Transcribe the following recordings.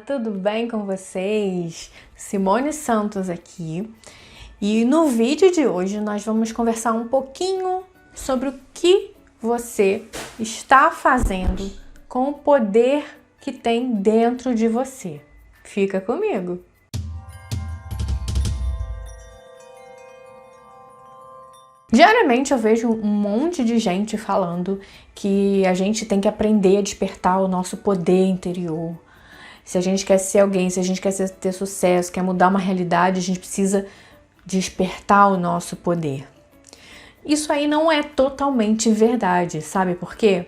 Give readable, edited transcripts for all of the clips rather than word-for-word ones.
tudo bem com vocês? Simone Santos aqui. E no vídeo de hoje nós vamos conversar um pouquinho sobre o que você está fazendo com o poder que tem dentro de você. Fica comigo! Diariamente eu vejo um monte de gente falando que a gente tem que aprender a despertar o nosso poder interior. Se a gente quer ser alguém, se a gente quer ter sucesso, quer mudar uma realidade, a gente precisa despertar o nosso poder. Isso aí não é totalmente verdade, sabe por quê?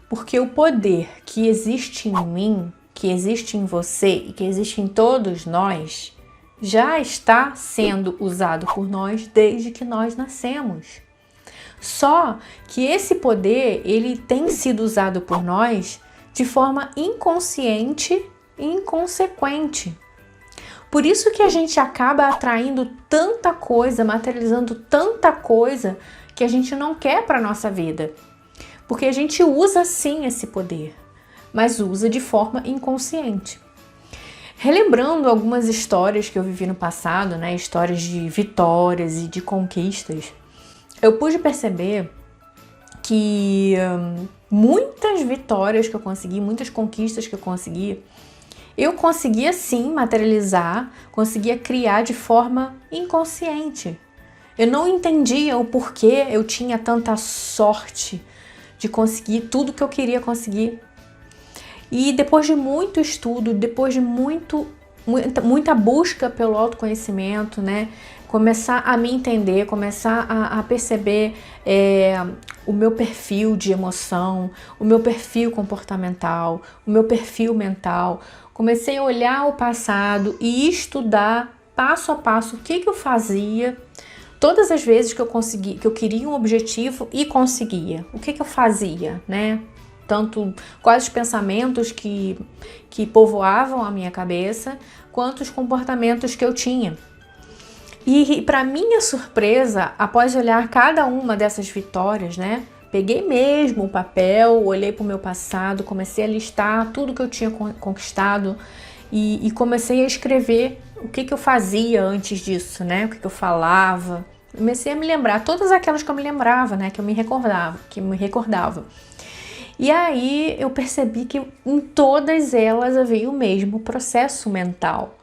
Porque o poder que existe em mim, que existe em você e que existe em todos nós, já está sendo usado por nós desde que nós nascemos. Só que esse poder, ele tem sido usado por nós de forma inconsciente e inconsequente. Por isso que a gente acaba atraindo tanta coisa, materializando tanta coisa que a gente não quer para a nossa vida. Porque a gente usa sim esse poder, mas usa de forma inconsciente. Relembrando algumas histórias que eu vivi no passado, né, histórias de vitórias e de conquistas, eu pude perceber que muitas vitórias que eu consegui, muitas conquistas que eu conseguia sim materializar, conseguia criar de forma inconsciente. Eu não entendia o porquê eu tinha tanta sorte de conseguir tudo que eu queria conseguir. E depois de muito estudo, depois de muita busca pelo autoconhecimento, né, começar a me entender, começar a perceber o meu perfil de emoção, o meu perfil comportamental, o meu perfil mental. Comecei a olhar o passado e estudar passo a passo o que eu fazia todas as vezes que eu queria um objetivo e conseguia. O que eu fazia, né? Tanto quais os pensamentos que povoavam a minha cabeça, quanto os comportamentos que eu tinha. E para minha surpresa, após olhar cada uma dessas vitórias, né, peguei mesmo o papel, olhei para o meu passado, comecei a listar tudo que eu tinha conquistado e comecei a escrever o que eu fazia antes disso, né, o que eu falava. Comecei a me lembrar, todas aquelas que eu me lembrava, né, que me recordava. E aí eu percebi que em todas elas havia o mesmo processo mental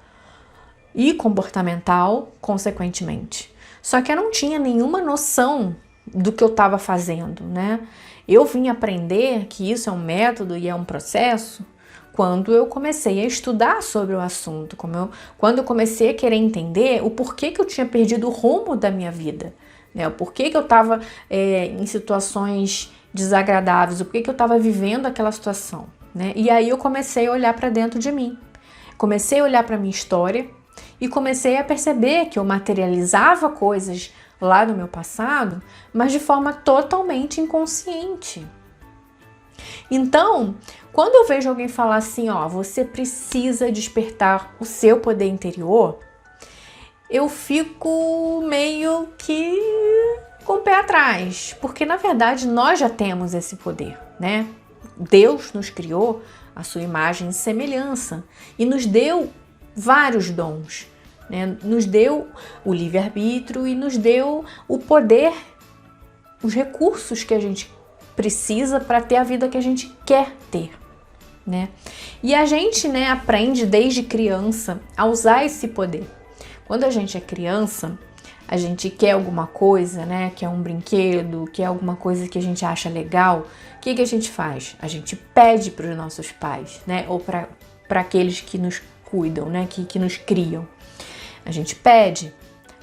e comportamental, consequentemente. Só que eu não tinha nenhuma noção do que eu estava fazendo, né? Eu vim aprender que isso é um método e é um processo quando eu comecei a estudar sobre o assunto, quando eu comecei a querer entender o porquê que eu tinha perdido o rumo da minha vida, né? O porquê que eu estava em situações desagradáveis, o porquê que eu estava vivendo aquela situação, né? E aí eu comecei a olhar para dentro de mim, comecei a olhar para minha história e comecei a perceber que eu materializava coisas lá do meu passado, mas de forma totalmente inconsciente. Então, quando eu vejo alguém falar assim, ó, você precisa despertar o seu poder interior, eu fico meio que com o pé atrás, porque na verdade nós já temos esse poder, né? Deus nos criou a sua imagem e semelhança e nos deu vários dons, né? Nos deu o livre-arbítrio e nos deu o poder, os recursos que a gente precisa para ter a vida que a gente quer ter, né? E a gente, né, aprende desde criança a usar esse poder. Quando a gente é criança, a gente quer alguma coisa, né? Quer um brinquedo, quer alguma coisa que a gente acha legal. O que a gente faz? A gente pede para os nossos pais, né? Ou para aqueles que nos cuidam, né? Que nos criam. A gente pede.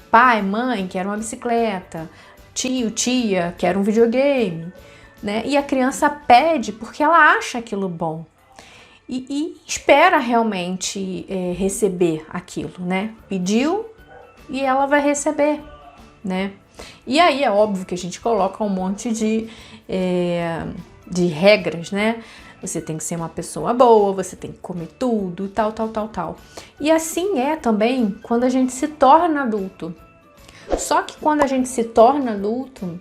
Pai, mãe, quero uma bicicleta. Tio, tia, quero um videogame, né? E a criança pede porque ela acha aquilo bom. E espera realmente receber aquilo, né? Pediu e ela vai receber, né? E aí é óbvio que a gente coloca um monte de regras, né? Você tem que ser uma pessoa boa, você tem que comer tudo, tal. E assim é também quando a gente se torna adulto. Só que quando a gente se torna adulto,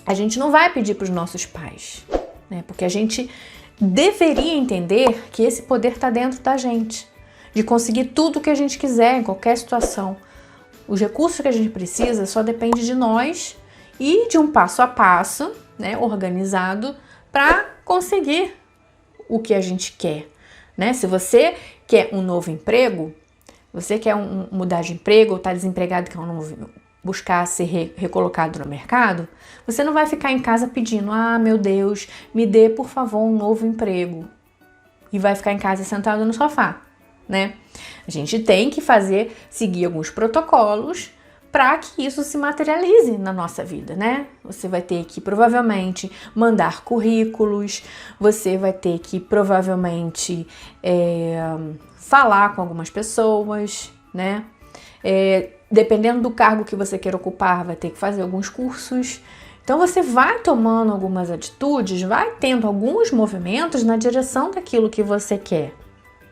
a gente não vai pedir para os nossos pais, né? Porque a gente deveria entender que esse poder está dentro da gente, de conseguir tudo o que a gente quiser em qualquer situação. Os recursos que a gente precisa só depende de nós e de um passo a passo, né, organizado, para conseguir o que a gente quer, né? Se você quer um novo emprego, você quer mudar de emprego ou está desempregado, quer buscar ser recolocado no mercado, você não vai ficar em casa pedindo, meu Deus, me dê por favor um novo emprego, e vai ficar em casa sentado no sofá, né? A gente tem que seguir alguns protocolos para que isso se materialize na nossa vida, né? Você vai ter que provavelmente mandar currículos, você vai ter que provavelmente falar com algumas pessoas, né? Dependendo do cargo que você quer ocupar, vai ter que fazer alguns cursos. Então você vai tomando algumas atitudes, vai tendo alguns movimentos na direção daquilo que você quer,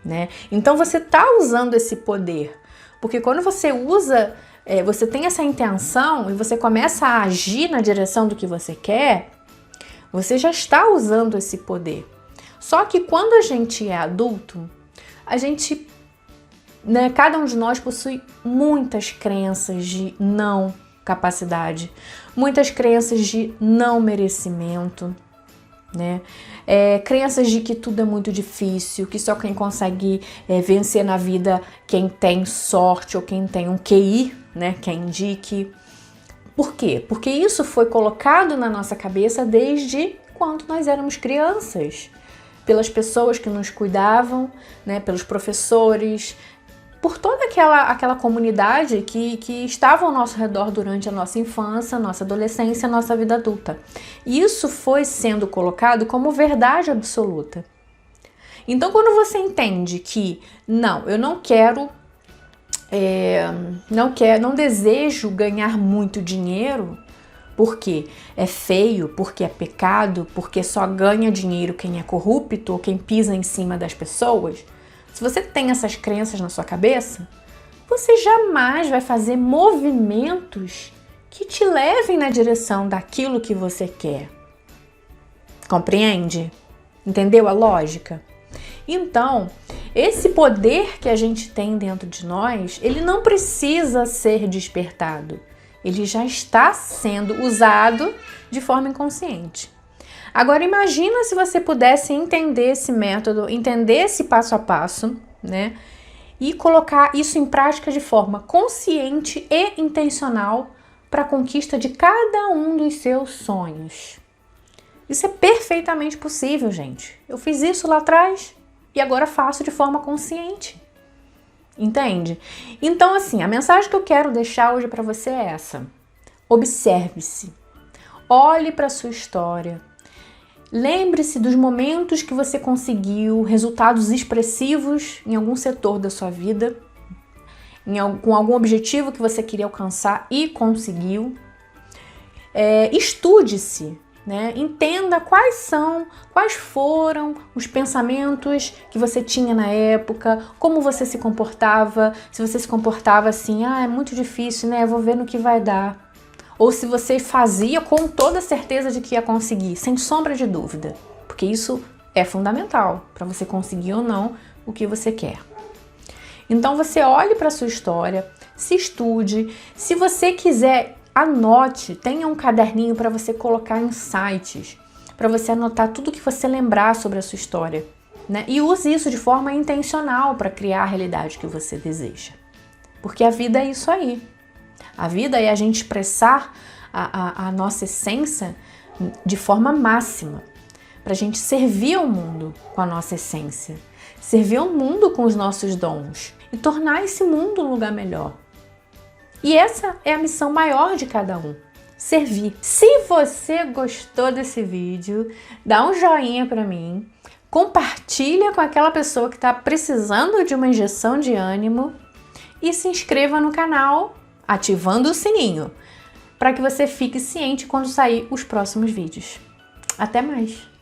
né? Então você está usando esse poder, porque quando você usa, você tem essa intenção e você começa a agir na direção do que você quer, você já está usando esse poder. Só que quando a gente é adulto, a gente, né, cada um de nós possui muitas crenças de não capacidade, muitas crenças de não merecimento, né? Crenças de que tudo é muito difícil, que só quem consegue vencer na vida quem tem sorte ou quem tem um QI, né, que indique. Por quê? Porque isso foi colocado na nossa cabeça desde quando nós éramos crianças, pelas pessoas que nos cuidavam, né, pelos professores, por toda aquela comunidade que estava ao nosso redor durante a nossa infância, nossa adolescência, nossa vida adulta. E isso foi sendo colocado como verdade absoluta. Então, quando você entende que, eu não quero, não desejo ganhar muito dinheiro, porque é feio, porque é pecado, porque só ganha dinheiro quem é corrupto ou quem pisa em cima das pessoas, se você tem essas crenças na sua cabeça, você jamais vai fazer movimentos que te levem na direção daquilo que você quer. Compreende? Entendeu a lógica? Então, esse poder que a gente tem dentro de nós, ele não precisa ser despertado. Ele já está sendo usado de forma inconsciente. Agora imagina se você pudesse entender esse método, entender esse passo a passo, né? E colocar isso em prática de forma consciente e intencional para a conquista de cada um dos seus sonhos. Isso é perfeitamente possível, gente. Eu fiz isso lá atrás e agora faço de forma consciente. Entende? Então, assim, a mensagem que eu quero deixar hoje para você é essa. Observe-se. Olhe para a sua história. Lembre-se dos momentos que você conseguiu resultados expressivos em algum setor da sua vida, com algum objetivo que você queria alcançar e conseguiu. Estude-se, né? Entenda quais foram os pensamentos que você tinha na época, como você se comportava, se você se comportava assim, é muito difícil, né? Eu vou ver no que vai dar. Ou se você fazia com toda certeza de que ia conseguir, sem sombra de dúvida, porque isso é fundamental para você conseguir ou não o que você quer. Então você olhe para a sua história, se estude, se você quiser, anote, tenha um caderninho para você colocar insights, para você anotar tudo que você lembrar sobre a sua história, né? E use isso de forma intencional para criar a realidade que você deseja, porque a vida é isso aí. A vida é a gente expressar a nossa essência de forma máxima, para a gente servir ao mundo com a nossa essência, servir ao mundo com os nossos dons e tornar esse mundo um lugar melhor. E essa é a missão maior de cada um, servir. Se você gostou desse vídeo, dá um joinha para mim, compartilha com aquela pessoa que está precisando de uma injeção de ânimo e se inscreva no canal, ativando o sininho, para que você fique ciente quando sair os próximos vídeos. Até mais!